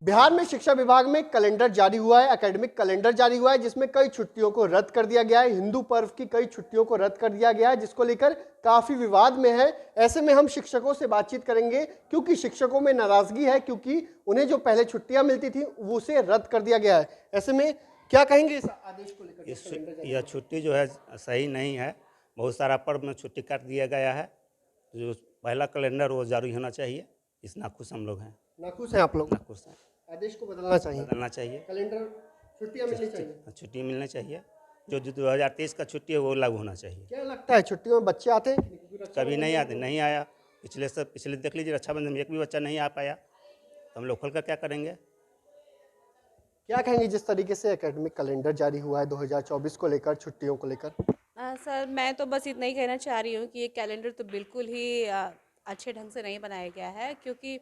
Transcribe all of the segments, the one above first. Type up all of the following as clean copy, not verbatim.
बिहार में शिक्षा विभाग में कैलेंडर जारी हुआ है, एकेडमिक कैलेंडर जारी हुआ है, जिसमें कई छुट्टियों को रद्द कर दिया गया है। हिंदू पर्व की कई छुट्टियों को रद्द कर दिया गया है, जिसको लेकर काफी विवाद में है। ऐसे में हम शिक्षकों से बातचीत करेंगे, क्योंकि शिक्षकों में नाराजगी है, क्योंकि उन्हें जो पहले छुट्टियां मिलती थी वो उसे रद्द कर दिया गया है। ऐसे में क्या कहेंगे इस आदेश को लेकर? यह छुट्टी जो है सही नहीं है। बहुत सारा पर्व में छुट्टी काट दिया गया है। जो पहला कैलेंडर वो जारी होना चाहिए। इस नाखुश हम लोग हैं। नाखुश हैं आप लोग? नाखुश हैं। आदेश को बदलना चाहिए। बदलना चाहिए। कैलेंडर छुट्टियां मिलनी चाहिए। छुट्टी मिलनी चाहिए। जो 2023 का छुट्टी है वो लागू होना चाहिए। क्या लगता है छुट्टियों में बच्चे आते हैं? कभी नहीं आते, नहीं आया। पिछले देख लीजिए, रक्षाबंधन में एक भी बच्चा नहीं आ पाया, तो हम लोग खोल कर क्या करेंगे? क्या कहेंगे जिस तरीके से एकेडमिक कैलेंडर जारी हुआ है 2024 को लेकर, छुट्टियों को लेकर? सर मैं तो बस इतना ही कहना चाह रही हूँ कि ये कैलेंडर तो बिल्कुल ही अच्छे ढंग से नहीं बनाया गया है, क्योंकि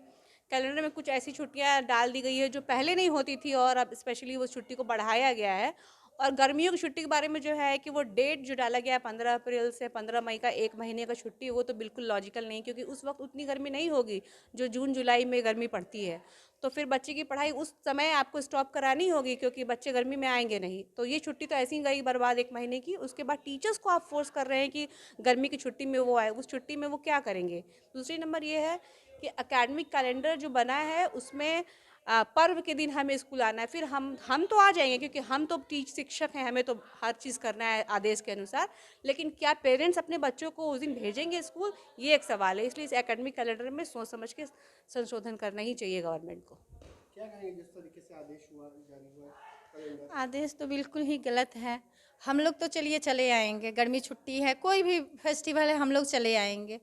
कैलेंडर में कुछ ऐसी छुट्टियाँ डाल दी गई है जो पहले नहीं होती थी और अब स्पेशली वो छुट्टी को बढ़ाया गया है। और गर्मियों की छुट्टी के बारे में जो है कि वो डेट जो डाला गया है 15 अप्रैल से 15 मई का 1 महीने का छुट्टी, वो तो बिल्कुल लॉजिकल नहीं, क्योंकि उस वक्त उतनी गर्मी नहीं होगी जो जून जुलाई में गर्मी पड़ती है। तो फिर बच्चे की पढ़ाई उस समय आपको स्टॉप करानी होगी, क्योंकि बच्चे गर्मी में आएंगे नहीं। तो ये छुट्टी तो ऐसी ही गई बर्बाद 1 महीने की। उसके बाद टीचर्स को आप फोर्स कर रहे हैं कि गर्मी की छुट्टी में वो आए, उस छुट्टी में वो क्या करेंगे? दूसरी नंबर ये है कि एकेडमिक कैलेंडर जो बना है उसमें पर्व के दिन हमें स्कूल आना है। फिर हम तो आ जाएंगे, क्योंकि हम तो शिक्षक हैं, हमें तो हर चीज़ करना है आदेश के अनुसार। लेकिन क्या पेरेंट्स अपने बच्चों को उस दिन भेजेंगे स्कूल, ये एक सवाल है। इसलिए इस एकेडमिक कैलेंडर में सोच समझ के संशोधन करना ही चाहिए गवर्नमेंट को। क्या कहेंगे जिस तरीके से आदेश हुआ, जारी हुआ कैलेंडर? आदेश तो बिल्कुल ही गलत है। हम लोग तो चलिए चले आएंगे, गर्मी छुट्टी है, कोई भी फेस्टिवल है हम लोग चले आएंगे,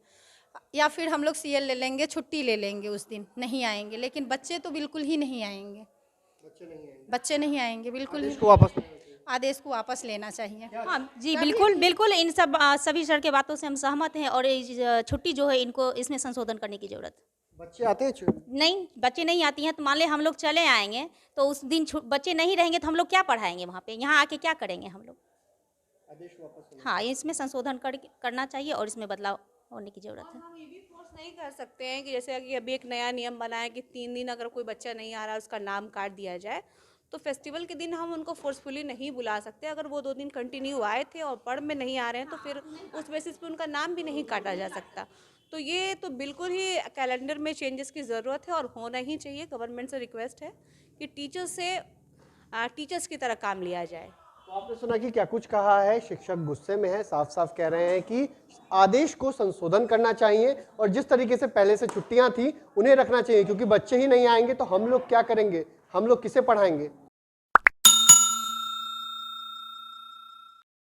या फिर हम लोग सीएल ले लेंगे, छुट्टी ले लेंगे, उस दिन नहीं आएंगे। लेकिन बच्चे तो बिल्कुल ही नहीं आएंगे। बच्चे नहीं आएंगे बिल्कुल ही। आदेश को वापस लेना चाहिए। हाँ जी, बिल्कुल बिल्कुल इन सभी सर के बातों से हम सहमत हैं। और ये छुट्टी जो है इनको इसमें संशोधन करने की जरूरत है। बच्चे आते हैं? नहीं, बच्चे नहीं आती हैं तो मान ले हम लोग चले आएंगे, तो उस दिन बच्चे नहीं रहेंगे तो हम लोग क्या पढ़ाएंगे वहाँ पे? यहाँ आके क्या करेंगे हम लोग? आदेश वापस? हाँ, इसमें संशोधन करना चाहिए और इसमें बदलाव होने की जरूरत है। हम ये भी फोर्स नहीं कर सकते हैं कि जैसे कि अभी एक नया नियम बना है कि 3 दिन अगर कोई बच्चा नहीं आ रहा उसका नाम काट दिया जाए। तो फेस्टिवल के दिन हम उनको फोर्सफुली नहीं बुला सकते। अगर वो 2 दिन कंटिन्यू आए थे और पर्व में नहीं आ रहे हैं तो फिर उस बेसिस पे उनका नाम भी नहीं काटा जा सकता। तो ये तो बिल्कुल ही कैलेंडर में चेंजेस की ज़रूरत है और होना ही चाहिए। गवर्नमेंट से रिक्वेस्ट है कि टीचर्स की तरह काम लिया जाए। तो आपने सुना कि क्या कुछ कहा है, शिक्षक गुस्से में है, साफ साफ कह रहे हैं कि आदेश को संशोधन करना चाहिए और जिस तरीके से पहले से छुट्टियां थी उन्हें रखना चाहिए, क्योंकि बच्चे ही नहीं आएंगे तो हम लोग क्या करेंगे, हम लोग किसे पढ़ाएंगे?